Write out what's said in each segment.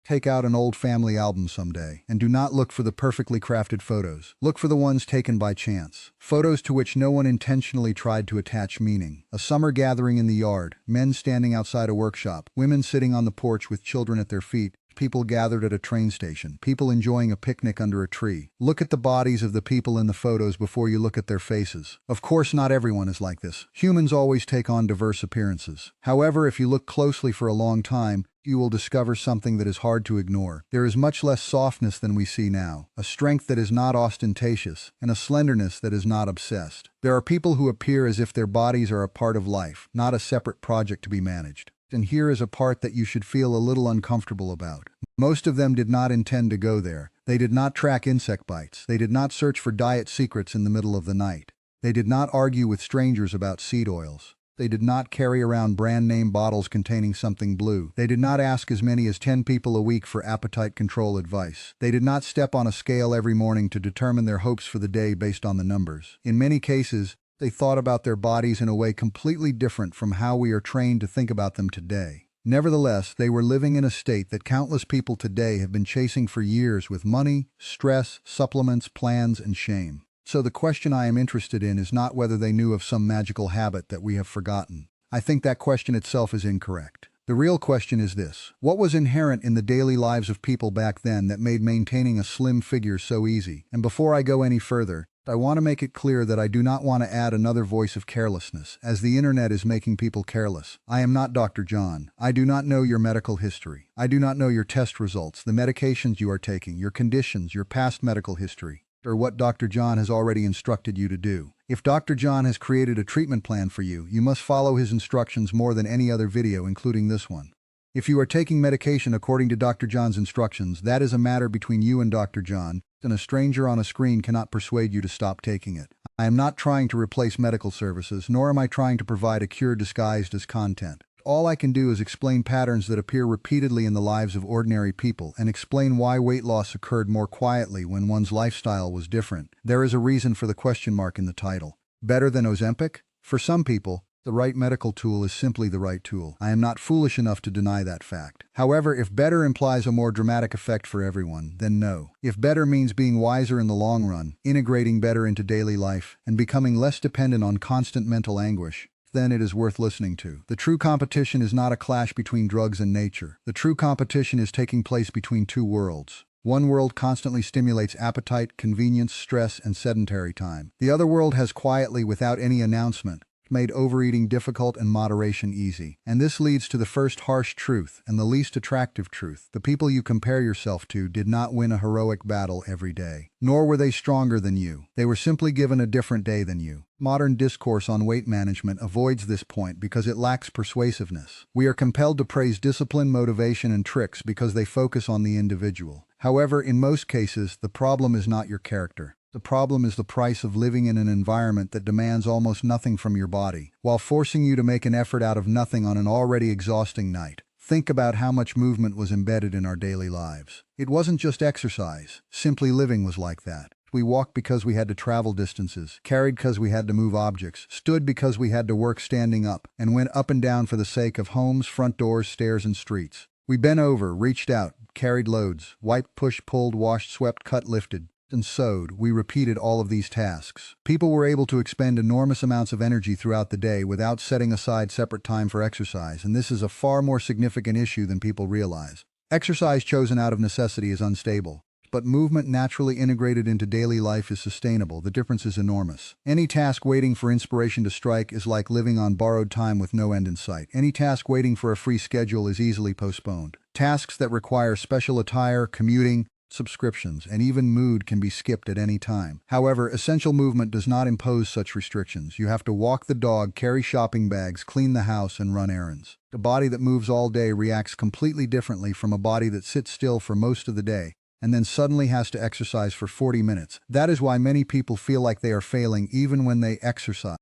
Take out an old family album someday, and do not look for the perfectly crafted photos. Look for the ones taken by chance. Photos to which no one intentionally tried to attach meaning. A summer gathering in the yard, men standing outside a workshop, women sitting on the porch with children at their feet, people gathered at a train station, people enjoying a picnic under a tree. Look at the bodies of the people in the photos before you look at their faces. Of course, not everyone is like this. Humans always take on diverse appearances. However, if you look closely for a long time, you will discover something that is hard to ignore. There is much less softness than we see now, a strength that is not ostentatious, and a slenderness that is not obsessed. There are people who appear as if their bodies are a part of life, not a separate project to be managed. And here is a part that you should feel a little uncomfortable about. Most of them did not intend to go there. They did not track insect bites. They did not search for diet secrets in the middle of the night. They did not argue with strangers about seed oils. They did not carry around brand-name bottles containing something blue. They did not ask as many as 10 people a week for appetite control advice. They did not step on a scale every morning to determine their hopes for the day based on the numbers. In many cases, they thought about their bodies in a way completely different from how we are trained to think about them today. Nevertheless, they were living in a state that countless people today have been chasing for years with money, stress, supplements, plans, and shame. So the question I am interested in is not whether they knew of some magical habit that we have forgotten. I think that question itself is incorrect. The real question is this: what was inherent in the daily lives of people back then that made maintaining a slim figure so easy? And before I go any further, I want to make it clear that I do not want to add another voice of carelessness, as the internet is making people careless. I am not Dr. John. I do not know your medical history. I do not know your test results, the medications you are taking, your conditions, your past medical history, or what Dr. John has already instructed you to do. If Dr. John has created a treatment plan for you, you must follow his instructions more than any other video, including this one. If you are taking medication according to Dr. John's instructions, that is a matter between you and Dr. John, and a stranger on a screen cannot persuade you to stop taking it. I am not trying to replace medical services, nor am I trying to provide a cure disguised as content. All I can do is explain patterns that appear repeatedly in the lives of ordinary people and explain why weight loss occurred more quietly when one's lifestyle was different. There is a reason for the question mark in the title. Better than Ozempic? For some people, the right medical tool is simply the right tool. I am not foolish enough to deny that fact. However, if better implies a more dramatic effect for everyone, then no. If better means being wiser in the long run, integrating better into daily life, and becoming less dependent on constant mental anguish, then it is worth listening to. The true competition is not a clash between drugs and nature. The true competition is taking place between two worlds. One world constantly stimulates appetite, convenience, stress, and sedentary time. The other world has quietly, without any announcement, made overeating difficult and moderation easy. And this leads to the first harsh truth and the least attractive truth. The people you compare yourself to did not win a heroic battle every day. Nor were they stronger than you. They were simply given a different day than you. Modern discourse on weight management avoids this point because it lacks persuasiveness. We are compelled to praise discipline, motivation, and tricks because they focus on the individual. However, in most cases, the problem is not your character. The problem is the price of living in an environment that demands almost nothing from your body, while forcing you to make an effort out of nothing on an already exhausting night. Think about how much movement was embedded in our daily lives. It wasn't just exercise. Simply living was like that. We walked because we had to travel distances, carried because we had to move objects, stood because we had to work standing up, and went up and down for the sake of homes, front doors, stairs, and streets. We bent over, reached out, carried loads, wiped, pushed, pulled, washed, swept, cut, lifted, and sewed. We repeated all of these tasks. People were able to expend enormous amounts of energy throughout the day without setting aside separate time for exercise, and this is a far more significant issue than people realize. Exercise chosen out of necessity is unstable, but movement naturally integrated into daily life is sustainable. The difference is enormous. Any task waiting for inspiration to strike is like living on borrowed time with no end in sight. Any task waiting for a free schedule is easily postponed. Tasks that require special attire, commuting, subscriptions, and even mood can be skipped at any time. However, essential movement does not impose such restrictions. You have to walk the dog, carry shopping bags, clean the house, and run errands. A body that moves all day reacts completely differently from a body that sits still for most of the day and then suddenly has to exercise for 40 minutes. That is why many people feel like they are failing even when they exercise.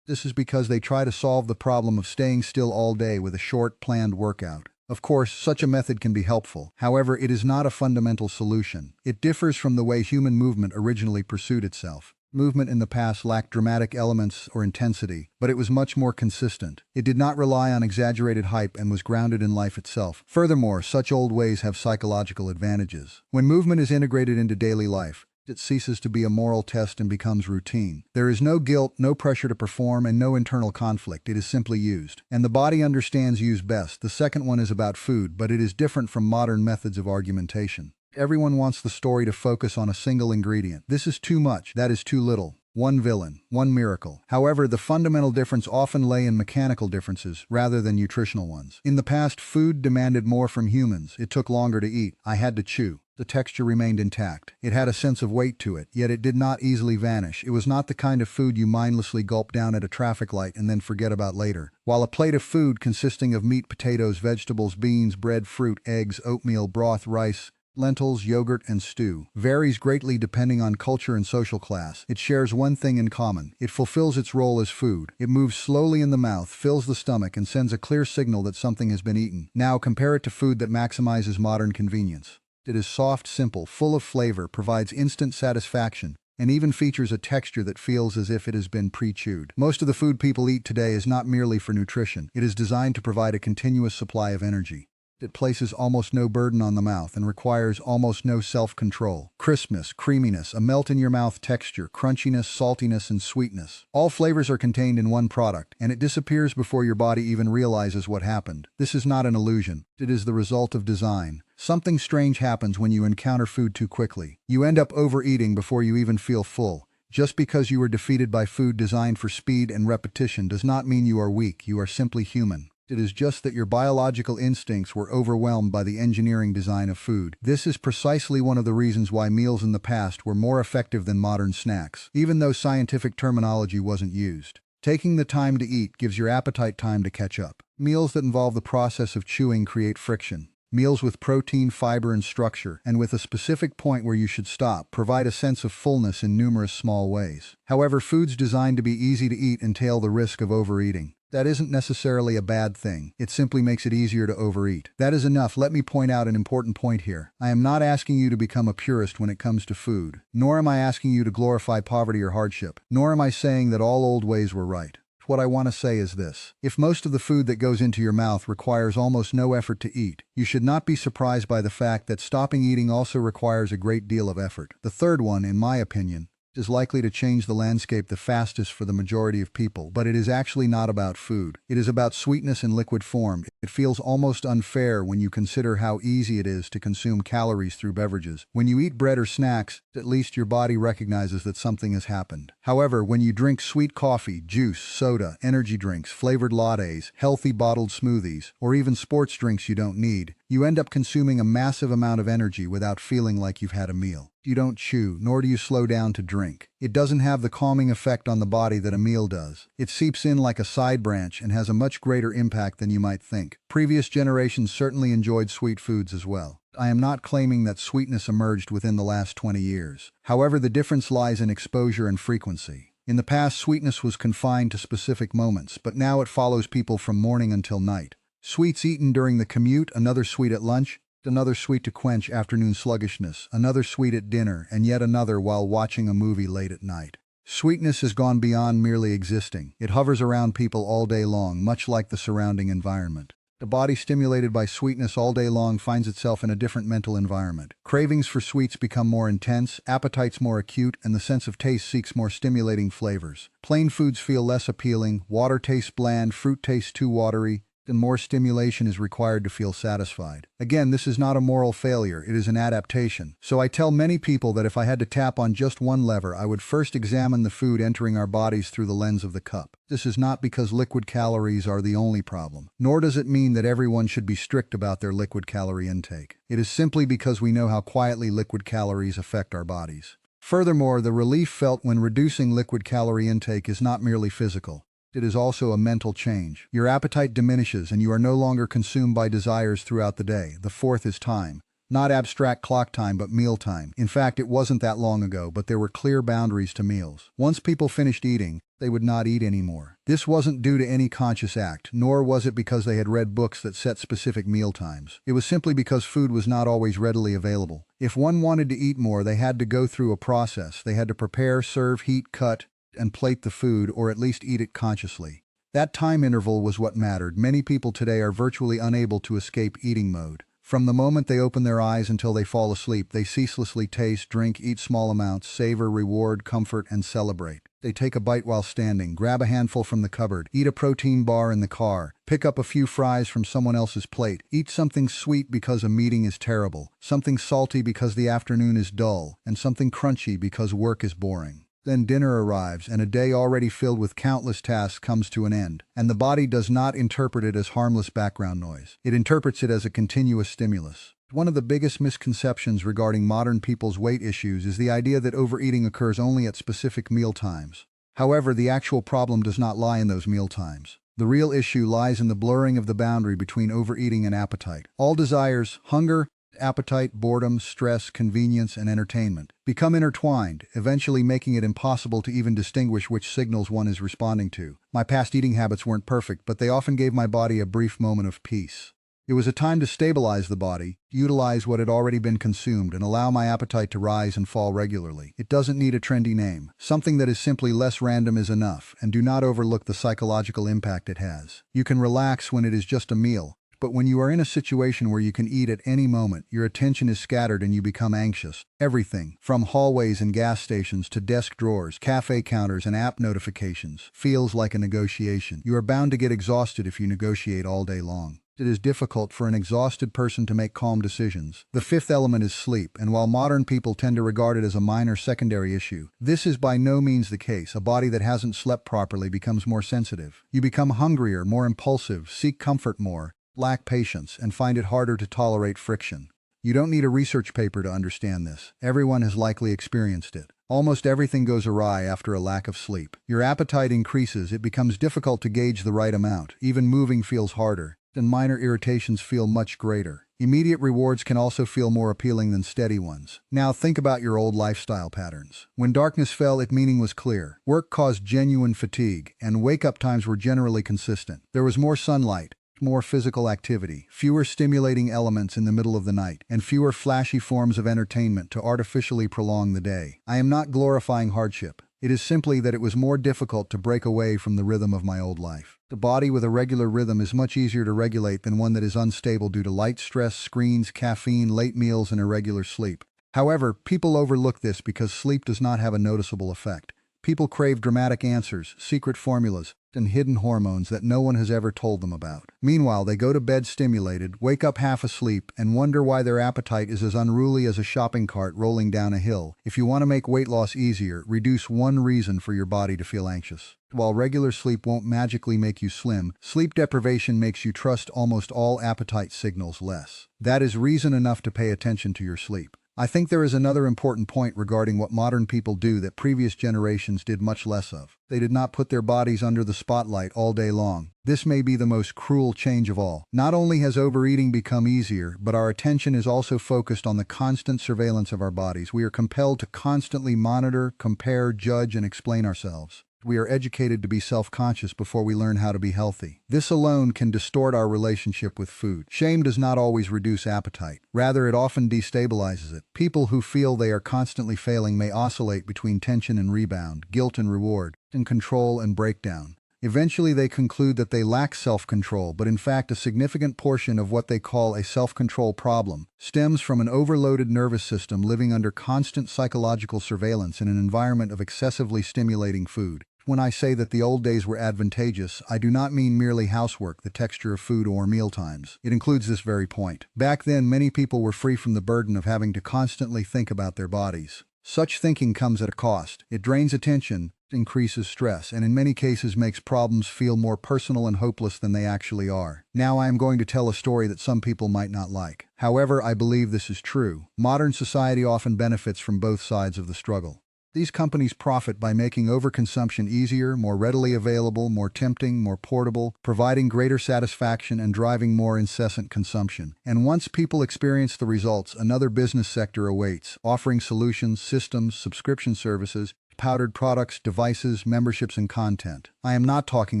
This is because they try to solve the problem of staying still all day with a short, planned workout. Of course, such a method can be helpful. However, it is not a fundamental solution. It differs from the way human movement originally pursued itself. Movement in the past lacked dramatic elements or intensity, but it was much more consistent. It did not rely on exaggerated hype and was grounded in life itself. Furthermore, such old ways have psychological advantages. When movement is integrated into daily life, it ceases to be a moral test and becomes routine. There is no guilt, no pressure to perform, and no internal conflict. It is simply used. And the body understands use best. The second one is about food, but it is different from modern methods of argumentation. Everyone wants the story to focus on a single ingredient. This is too much, that is too little. One villain, one miracle. However, the fundamental difference often lay in mechanical differences rather than nutritional ones. In the past, food demanded more from humans. It took longer to eat. I had to chew. The texture remained intact. It had a sense of weight to it, yet it did not easily vanish. It was not the kind of food you mindlessly gulp down at a traffic light and then forget about later. While a plate of food consisting of meat, potatoes, vegetables, beans, bread, fruit, eggs, oatmeal, broth, rice, lentils, yogurt, and stew varies greatly depending on culture and social class, it shares one thing in common. It fulfills its role as food. It moves slowly in the mouth, fills the stomach, and sends a clear signal that something has been eaten. Now compare it to food that maximizes modern convenience. It is soft, simple, full of flavor, provides instant satisfaction, and even features a texture that feels as if it has been pre-chewed. Most of the food people eat today is not merely for nutrition. It is designed to provide a continuous supply of energy. It places almost no burden on the mouth and requires almost no self-control. Crispness, creaminess, a melt-in-your-mouth texture, crunchiness, saltiness, and sweetness. All flavors are contained in one product, and it disappears before your body even realizes what happened. This is not an illusion. It is the result of design. Something strange happens when you encounter food too quickly. You end up overeating before you even feel full. Just because you were defeated by food designed for speed and repetition does not mean you are weak. You are simply human. It is just that your biological instincts were overwhelmed by the engineering design of food. This is precisely one of the reasons why meals in the past were more effective than modern snacks, even though scientific terminology wasn't used. Taking the time to eat gives your appetite time to catch up. Meals that involve the process of chewing create friction. Meals with protein, fiber, and structure, and with a specific point where you should stop, provide a sense of fullness in numerous small ways. However, foods designed to be easy to eat entail the risk of overeating. That isn't necessarily a bad thing. It simply makes it easier to overeat. That is enough. Let me point out an important point here. I am not asking you to become a purist when it comes to food, nor am I asking you to glorify poverty or hardship, nor am I saying that all old ways were right. What I want to say is this. If most of the food that goes into your mouth requires almost no effort to eat, you should not be surprised by the fact that stopping eating also requires a great deal of effort. The third one, in my opinion, is likely to change the landscape the fastest for the majority of people, but it is actually not about food. It is about sweetness in liquid form. It feels almost unfair when you consider how easy it is to consume calories through beverages. When you eat bread or snacks, at least your body recognizes that something has happened. However, when you drink sweet coffee, juice, soda, energy drinks, flavored lattes, healthy bottled smoothies, or even sports drinks you don't need, you end up consuming a massive amount of energy without feeling like you've had a meal. You don't chew, nor do you slow down to drink. It doesn't have the calming effect on the body that a meal does. It seeps in like a side branch and has a much greater impact than you might think. Previous generations certainly enjoyed sweet foods as well. I am not claiming that sweetness emerged within the last 20 years. However, the difference lies in exposure and frequency. In the past, sweetness was confined to specific moments, but now it follows people from morning until night. Sweets eaten during the commute, another sweet at lunch, another sweet to quench afternoon sluggishness, another sweet at dinner, and yet another while watching a movie late at night. Sweetness has gone beyond merely existing. It hovers around people all day long, much like the surrounding environment. The body stimulated by sweetness all day long finds itself in a different mental environment. Cravings for sweets become more intense, appetites more acute, and the sense of taste seeks more stimulating flavors. Plain foods feel less appealing, water tastes bland, fruit tastes too watery, and more stimulation is required to feel satisfied. Again, this is not a moral failure, it is an adaptation. So I tell many people that if I had to tap on just one lever, I would first examine the food entering our bodies through the lens of the cup. This is not because liquid calories are the only problem, nor does it mean that everyone should be strict about their liquid calorie intake. It is simply because we know how quietly liquid calories affect our bodies. Furthermore, the relief felt when reducing liquid calorie intake is not merely physical. It is also a mental change. Your appetite diminishes and you are no longer consumed by desires throughout the day. The fourth is time. Not abstract clock time, but meal time. In fact, it wasn't that long ago, but there were clear boundaries to meals. Once people finished eating, they would not eat anymore. This wasn't due to any conscious act, nor was it because they had read books that set specific meal times. It was simply because food was not always readily available. If one wanted to eat more, they had to go through a process. They had to prepare, serve, heat, cut, and plate the food, or at least eat it consciously. That time interval was what mattered. Many people today are virtually unable to escape eating mode. From the moment they open their eyes until they fall asleep, they ceaselessly taste, drink, eat small amounts, savor, reward, comfort, and celebrate. They take a bite while standing, grab a handful from the cupboard, eat a protein bar in the car, pick up a few fries from someone else's plate, eat something sweet because a meeting is terrible, something salty because the afternoon is dull, and something crunchy because work is boring. Then dinner arrives, and a day already filled with countless tasks comes to an end. And the body does not interpret it as harmless background noise. It interprets it as a continuous stimulus. One of the biggest misconceptions regarding modern people's weight issues is the idea that overeating occurs only at specific meal times. However, the actual problem does not lie in those meal times. The real issue lies in the blurring of the boundary between overeating and appetite. All desires, hunger, appetite, boredom, stress, convenience, and entertainment become intertwined, eventually making it impossible to even distinguish which signals one is responding to. My past eating habits weren't perfect, but they often gave my body a brief moment of peace. It was a time to stabilize the body, utilize what had already been consumed, and allow my appetite to rise and fall regularly. It doesn't need a trendy name. Something that is simply less random is enough, and do not overlook the psychological impact it has. You can relax when it is just a meal, but when you are in a situation where you can eat at any moment, your attention is scattered and you become anxious. Everything, from hallways and gas stations to desk drawers, cafe counters, and app notifications, feels like a negotiation. You are bound to get exhausted if you negotiate all day long. It is difficult for an exhausted person to make calm decisions. The fifth element is sleep, and while modern people tend to regard it as a minor secondary issue, this is by no means the case. A body that hasn't slept properly becomes more sensitive. You become hungrier, more impulsive, seek comfort more, lack patience, and find it harder to tolerate friction. You don't need a research paper to understand this. Everyone has likely experienced it. Almost everything goes awry after a lack of sleep. Your appetite increases, it becomes difficult to gauge the right amount. Even moving feels harder, and minor irritations feel much greater. Immediate rewards can also feel more appealing than steady ones. Now think about your old lifestyle patterns. When darkness fell, its meaning was clear. Work caused genuine fatigue, and wake-up times were generally consistent. There was more sunlight, more physical activity, fewer stimulating elements in the middle of the night, and fewer flashy forms of entertainment to artificially prolong the day. I am not glorifying hardship. It is simply that it was more difficult to break away from the rhythm of my old life. The body with a regular rhythm is much easier to regulate than one that is unstable due to light stress, screens, caffeine, late meals, and irregular sleep. However, people overlook this because sleep does not have a noticeable effect. People crave dramatic answers, secret formulas, and hidden hormones that no one has ever told them about. Meanwhile, they go to bed stimulated, wake up half asleep, and wonder why their appetite is as unruly as a shopping cart rolling down a hill. If you want to make weight loss easier, reduce one reason for your body to feel anxious. While regular sleep won't magically make you slim, sleep deprivation makes you trust almost all appetite signals less. That is reason enough to pay attention to your sleep. I think there is another important point regarding what modern people do that previous generations did much less of. They did not put their bodies under the spotlight all day long. This may be the most cruel change of all. Not only has overeating become easier, but our attention is also focused on the constant surveillance of our bodies. We are compelled to constantly monitor, compare, judge, and explain ourselves. We are educated to be self-conscious before we learn how to be healthy. This alone can distort our relationship with food. Shame does not always reduce appetite. Rather, it often destabilizes it. People who feel they are constantly failing may oscillate between tension and rebound, guilt and reward, and control and breakdown. Eventually, they conclude that they lack self-control, but in fact, a significant portion of what they call a self-control problem stems from an overloaded nervous system living under constant psychological surveillance in an environment of excessively stimulating food. When I say that the old days were advantageous, I do not mean merely housework, the texture of food, or mealtimes. It includes this very point. Back then, many people were free from the burden of having to constantly think about their bodies. Such thinking comes at a cost. It drains attention, increases stress, and in many cases makes problems feel more personal and hopeless than they actually are. Now I am going to tell a story that some people might not like. However, I believe this is true. Modern society often benefits from both sides of the struggle. These companies profit by making overconsumption easier, more readily available, more tempting, more portable, providing greater satisfaction and driving more incessant consumption. And once people experience the results, another business sector awaits, offering solutions, systems, subscription services, powdered products, devices, memberships, and content. I am not talking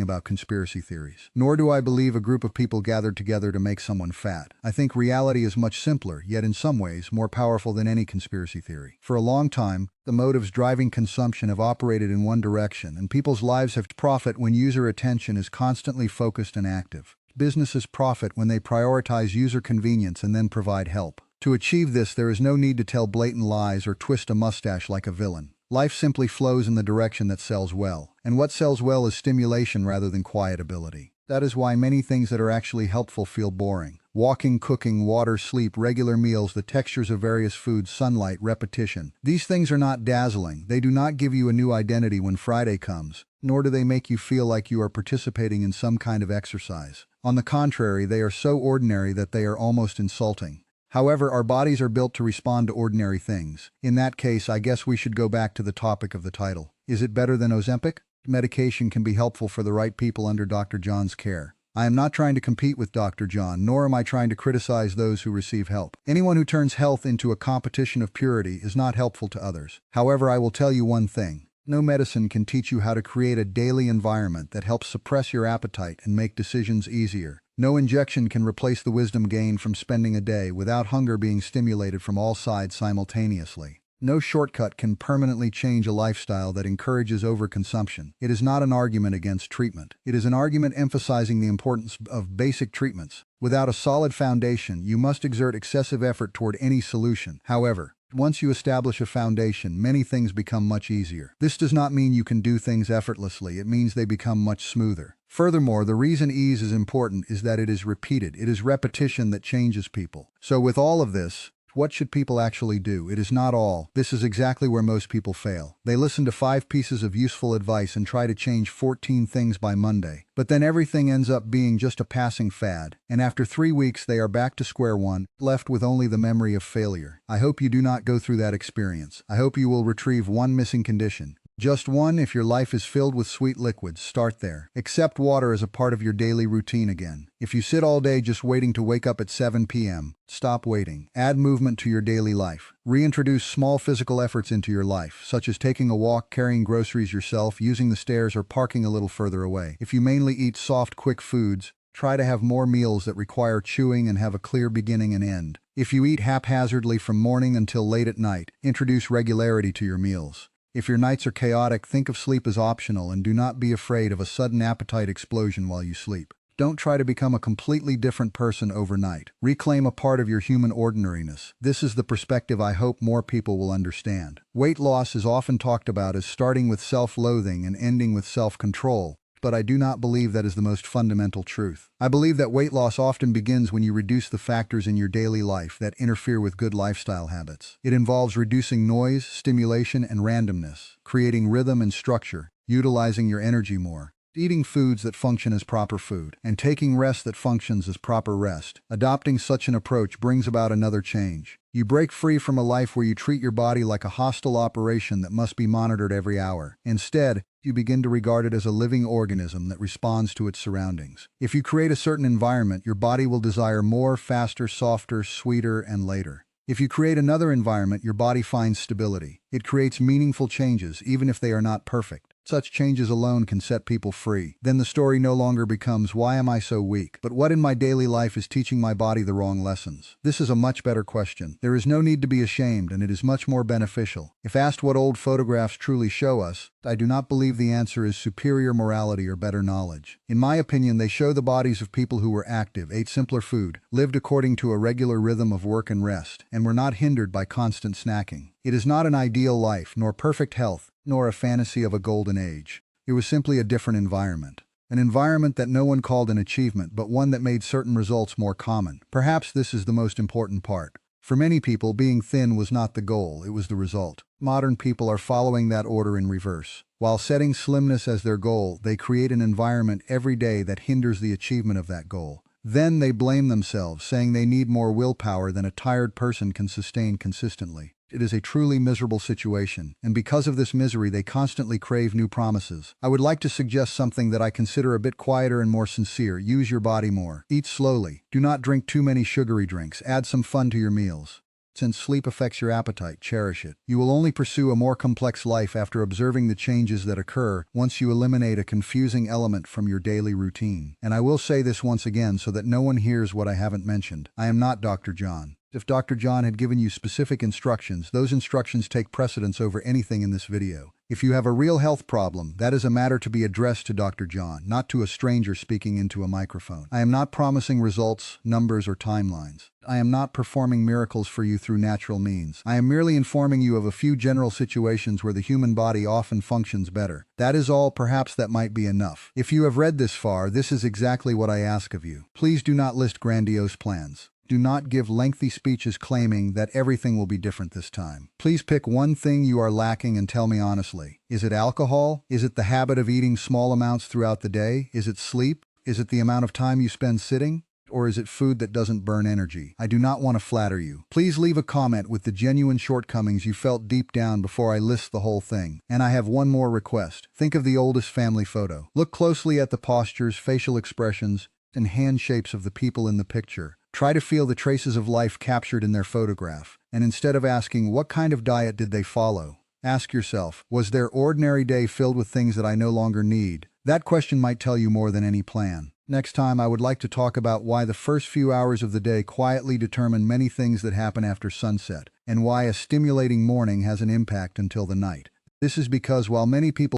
about conspiracy theories. Nor do I believe a group of people gathered together to make someone fat. I think reality is much simpler, yet in some ways more powerful than any conspiracy theory. For a long time, the motives driving consumption have operated in one direction, and people's lives have profit when user attention is constantly focused and active. Businesses profit when they prioritize user convenience and then provide help. To achieve this, there is no need to tell blatant lies or twist a mustache like a villain. Life simply flows in the direction that sells well, and what sells well is stimulation rather than quiet ability. That is why many things that are actually helpful feel boring. Walking, cooking, water, sleep, regular meals, the textures of various foods, sunlight, repetition. These things are not dazzling. They do not give you a new identity when Friday comes, nor do they make you feel like you are participating in some kind of exercise. On the contrary, they are so ordinary that they are almost insulting. However, our bodies are built to respond to ordinary things. In that case, I guess we should go back to the topic of the title. Is it better than Ozempic? Medication can be helpful for the right people under Dr. John's care. I am not trying to compete with Dr. John, nor am I trying to criticize those who receive help. Anyone who turns health into a competition of purity is not helpful to others. However, I will tell you one thing. No medicine can teach you how to create a daily environment that helps suppress your appetite and make decisions easier. No injection can replace the wisdom gained from spending a day without hunger being stimulated from all sides simultaneously. No shortcut can permanently change a lifestyle that encourages overconsumption. It is not an argument against treatment. It is an argument emphasizing the importance of basic treatments. Without a solid foundation, you must exert excessive effort toward any solution. However, once you establish a foundation, many things become much easier. This does not mean you can do things effortlessly. It means they become much smoother. Furthermore, the reason ease is important is that it is repeated. It is repetition that changes people. So with all of this, what should people actually do? It is not all. This is exactly where most people fail. They listen to 5 pieces of useful advice and try to change 14 things by Monday. But then everything ends up being just a passing fad, and after 3 weeks they are back to square one, left with only the memory of failure. I hope you do not go through that experience. I hope you will retrieve one missing condition. Just one. If your life is filled with sweet liquids, start there. Accept water as a part of your daily routine again. If you sit all day just waiting to wake up at 7 p.m., stop waiting. Add movement to your daily life. Reintroduce small physical efforts into your life, such as taking a walk, carrying groceries yourself, using the stairs, or parking a little further away. If you mainly eat soft, quick foods, try to have more meals that require chewing and have a clear beginning and end. If you eat haphazardly from morning until late at night, introduce regularity to your meals. If your nights are chaotic, think of sleep as optional and do not be afraid of a sudden appetite explosion while you sleep. Don't try to become a completely different person overnight. Reclaim a part of your human ordinariness. This is the perspective I hope more people will understand. Weight loss is often talked about as starting with self-loathing and ending with self-control, but I do not believe that is the most fundamental truth. I believe that weight loss often begins when you reduce the factors in your daily life that interfere with good lifestyle habits. It involves reducing noise, stimulation, and randomness, creating rhythm and structure, utilizing your energy more, eating foods that function as proper food, and taking rest that functions as proper rest. Adopting such an approach brings about another change. You break free from a life where you treat your body like a hostile operation that must be monitored every hour. Instead, you begin to regard it as a living organism that responds to its surroundings. If you create a certain environment, your body will desire more, faster, softer, sweeter, and later. If you create another environment, your body finds stability. It creates meaningful changes, even if they are not perfect. Such changes alone can set people free. Then the story no longer becomes, why am I so weak? But what in my daily life is teaching my body the wrong lessons? This is a much better question. There is no need to be ashamed, and it is much more beneficial. If asked what old photographs truly show us, I do not believe the answer is superior morality or better knowledge. In my opinion, they show the bodies of people who were active, ate simpler food, lived according to a regular rhythm of work and rest, and were not hindered by constant snacking. It is not an ideal life, nor perfect health, nor a fantasy of a golden age. It was simply a different environment. An environment that no one called an achievement, but one that made certain results more common. Perhaps this is the most important part. For many people, being thin was not the goal, it was the result. Modern people are following that order in reverse. While setting slimness as their goal, they create an environment every day that hinders the achievement of that goal. Then they blame themselves, saying they need more willpower than a tired person can sustain consistently. It is a truly miserable situation, and because of this misery they constantly crave new promises. I would like to suggest something that I consider a bit quieter and more sincere. Use your body more. Eat slowly. Do not drink too many sugary drinks. Add some fun to your meals. Since sleep affects your appetite, cherish it. You will only pursue a more complex life after observing the changes that occur once you eliminate a confusing element from your daily routine. And I will say this once again so that no one hears what I haven't mentioned. I am not Dr. John. If Dr. John had given you specific instructions, those instructions take precedence over anything in this video. If you have a real health problem, that is a matter to be addressed to Dr. John, not to a stranger speaking into a microphone. I am not promising results, numbers, or timelines. I am not performing miracles for you through natural means. I am merely informing you of a few general situations where the human body often functions better. That is all. Perhaps that might be enough. If you have read this far, this is exactly what I ask of you. Please do not list grandiose plans. Do not give lengthy speeches claiming that everything will be different this time. Please pick one thing you are lacking and tell me honestly. Is it alcohol? Is it the habit of eating small amounts throughout the day? Is it sleep? Is it the amount of time you spend sitting? Or is it food that doesn't burn energy? I do not want to flatter you. Please leave a comment with the genuine shortcomings you felt deep down before I list the whole thing. And I have one more request. Think of the oldest family photo. Look closely at the postures, facial expressions, and hand shapes of the people in the picture. Try to feel the traces of life captured in their photograph, and instead of asking what kind of diet did they follow, ask yourself, was their ordinary day filled with things that I no longer need? That question might tell you more than any plan. Next time, I would like to talk about why the first few hours of the day quietly determine many things that happen after sunset, and why a stimulating morning has an impact until the night. This is because while many people